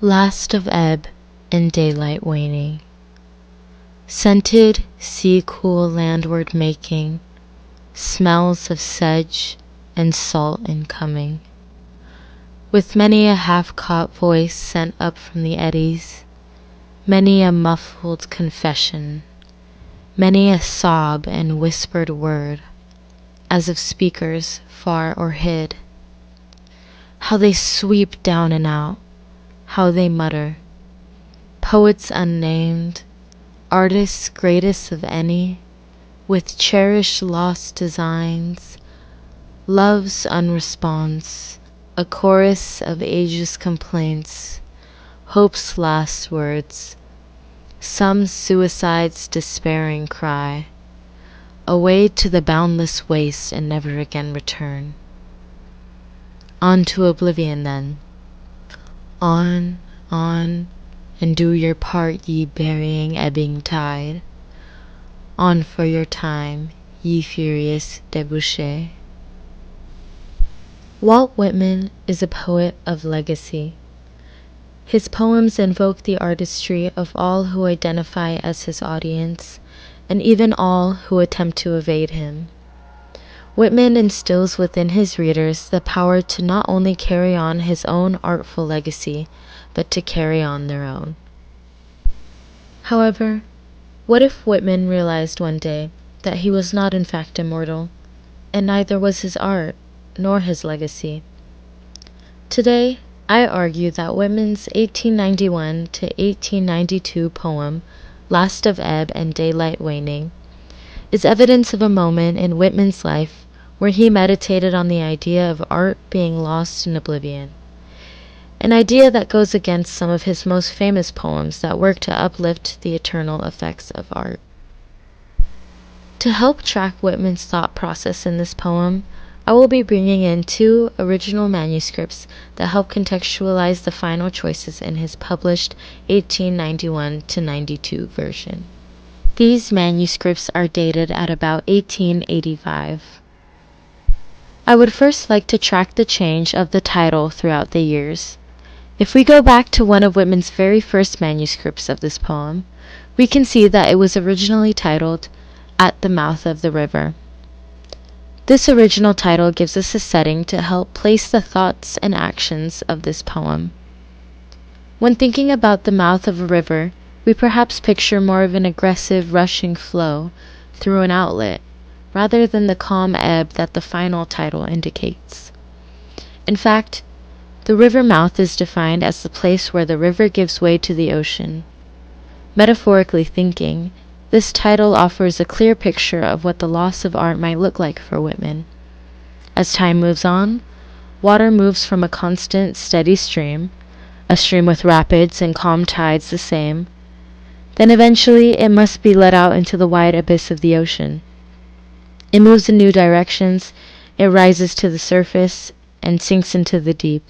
Last of ebb and daylight waning, scented sea cool landward making, smells of sedge and salt incoming, with many a half-caught voice sent up from the eddies, many a muffled confession, many a sob and whispered word, as of speakers far or hid. How they sweep down and out, how they mutter, poets unnamed, artists greatest of any, with cherished lost designs, love's unresponse, a chorus of ages' complaints, hope's last words, some suicide's despairing cry, away to the boundless waste and never again return. On to oblivion then. On, and do your part, ye burying ebbing tide. On for your time, ye furious debouchés. Walt Whitman is a poet of legacy. His poems invoke the artistry of all who identify as his audience, and even all who attempt to evade him. Whitman instills within his readers the power to not only carry on his own artful legacy, but to carry on their own. However, what if Whitman realized one day that he was not in fact immortal, and neither was his art, nor his legacy? Today, I argue that Whitman's 1891 to 1892 poem, Last of Ebb and Daylight Waning, is evidence of a moment in Whitman's life where he meditated on the idea of art being lost in oblivion, an idea that goes against some of his most famous poems that work to uplift the eternal effects of art. To help track Whitman's thought process in this poem, I will be bringing in two original manuscripts that help contextualize the final choices in his published 1891 to 92 version. These manuscripts are dated at about 1885. I would first like to track the change of the title throughout the years. If we go back to one of Whitman's very first manuscripts of this poem, we can see that it was originally titled At the Mouth of the River. This original title gives us a setting to help place the thoughts and actions of this poem. When thinking about the mouth of a river, we perhaps picture more of an aggressive, rushing flow through an outlet, rather than the calm ebb that the final title indicates. In fact, the river mouth is defined as the place where the river gives way to the ocean. Metaphorically thinking, this title offers a clear picture of what the loss of art might look like for Whitman. As time moves on, water moves from a constant, steady stream, a stream with rapids and calm tides the same. Then eventually it must be let out into the wide abyss of the ocean. It moves in new directions, it rises to the surface, and sinks into the deep.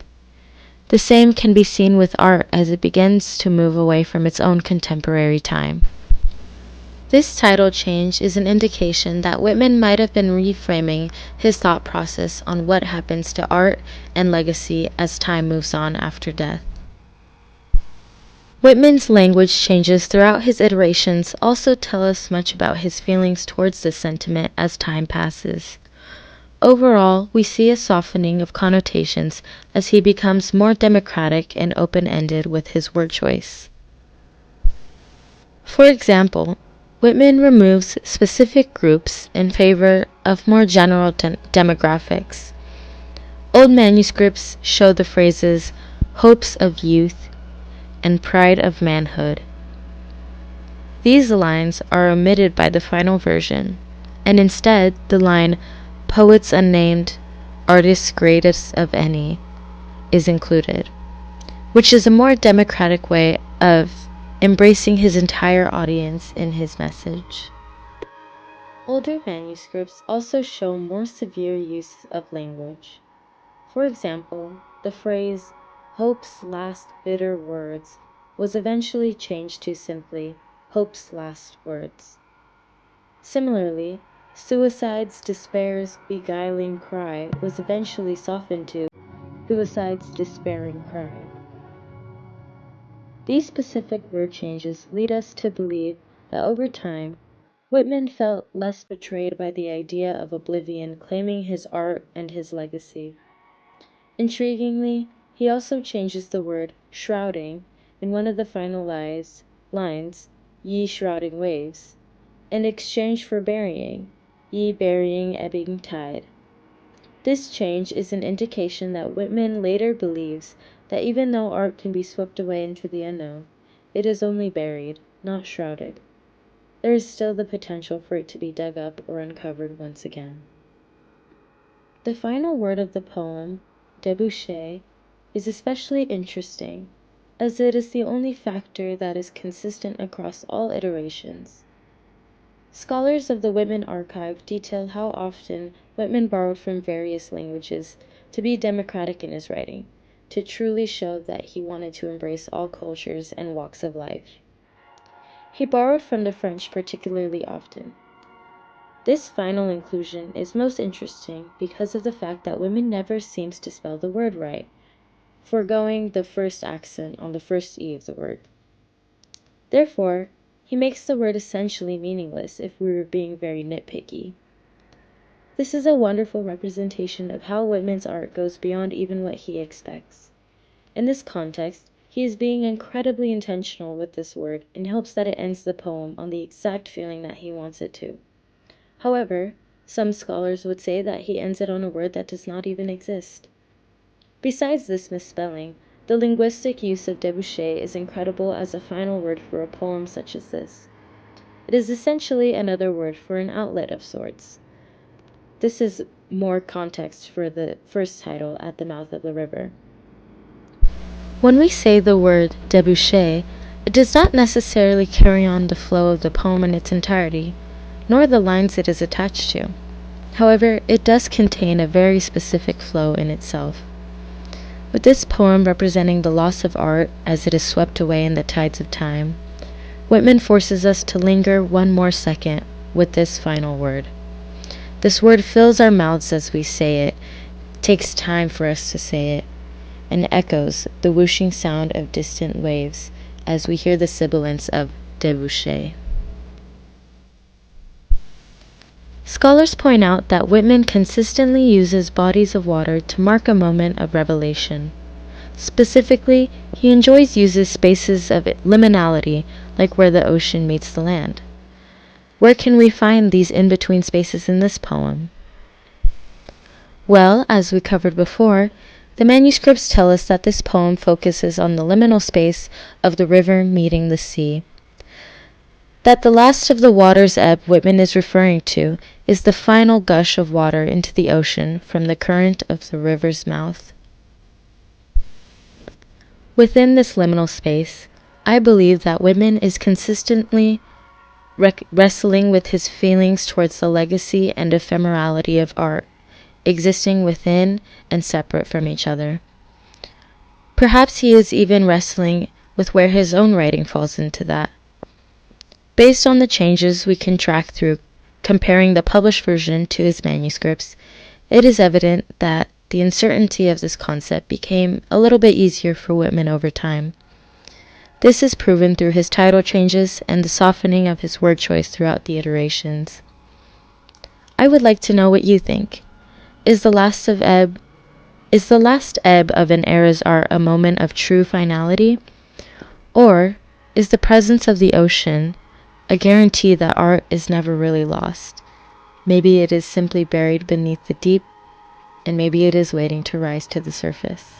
The same can be seen with art as it begins to move away from its own contemporary time. This title change is an indication that Whitman might have been reframing his thought process on what happens to art and legacy as time moves on after death. Whitman's language changes throughout his iterations also tell us much about his feelings towards this sentiment as time passes. Overall, we see a softening of connotations as he becomes more democratic and open-ended with his word choice. For example, Whitman removes specific groups in favor of more general demographics. Old manuscripts show the phrases hopes of youth and pride of manhood. These lines are omitted by the final version, and instead the line poets unnamed, artists greatest of any is included, which is a more democratic way of embracing his entire audience in his message. Older manuscripts also show more severe use of language. For example, the phrase, hope's last bitter words, was eventually changed to simply, hope's last words. Similarly, suicide's despair's beguiling cry was eventually softened to suicide's despairing cry. These specific word changes lead us to believe that over time, Whitman felt less betrayed by the idea of Oblivion claiming his art and his legacy. Intriguingly, he also changes the word shrouding in one of the final lines, ye shrouding waves, in exchange for burying, ye burying ebbing tide. This change is an indication that Whitman later believes that even though art can be swept away into the unknown, it is only buried, not shrouded. There is still the potential for it to be dug up or uncovered once again. The final word of the poem, débouché, is especially interesting, as it is the only factor that is consistent across all iterations. Scholars of the Whitman Archive detail how often Whitman borrowed from various languages to be democratic in his writing, to truly show that he wanted to embrace all cultures and walks of life. He borrowed from the French particularly often. This final inclusion is most interesting because of the fact that Whitman never seems to spell the word right, foregoing the first accent on the first E of the word. Therefore, he makes the word essentially meaningless if we were being very nitpicky. This is a wonderful representation of how Whitman's art goes beyond even what he expects. In this context, he is being incredibly intentional with this word in hopes that it ends the poem on the exact feeling that he wants it to. However, some scholars would say that he ends it on a word that does not even exist. Besides this misspelling, the linguistic use of débouché is incredible as a final word for a poem such as this. It is essentially another word for an outlet of sorts. This is more context for the first title, At the Mouth of the River. When we say the word débouché, it does not necessarily carry on the flow of the poem in its entirety, nor the lines it is attached to. However, it does contain a very specific flow in itself. With this poem representing the loss of art as it is swept away in the tides of time, Whitman forces us to linger one more second with this final word. This word fills our mouths as we say it, takes time for us to say it, and echoes the whooshing sound of distant waves as we hear the sibilance of débouché. Scholars point out that Whitman consistently uses bodies of water to mark a moment of revelation. Specifically, he uses spaces of liminality, like where the ocean meets the land. Where can we find these in-between spaces in this poem? Well, as we covered before, the manuscripts tell us that this poem focuses on the liminal space of the river meeting the sea. That the last of the water's ebb Whitman is referring to is the final gush of water into the ocean from the current of the river's mouth. Within this liminal space, I believe that Whitman is consistently wrestling with his feelings towards the legacy and ephemerality of art, existing within and separate from each other. Perhaps he is even wrestling with where his own writing falls into that. Based on the changes we can track through comparing the published version to his manuscripts, it is evident that the uncertainty of this concept became a little bit easier for Whitman over time. This is proven through his title changes and the softening of his word choice throughout the iterations. I would like to know what you think. Is the last ebb of an era's art a moment of true finality? Or is the presence of the ocean a guarantee that art is never really lost? Maybe it is simply buried beneath the deep, and maybe it is waiting to rise to the surface.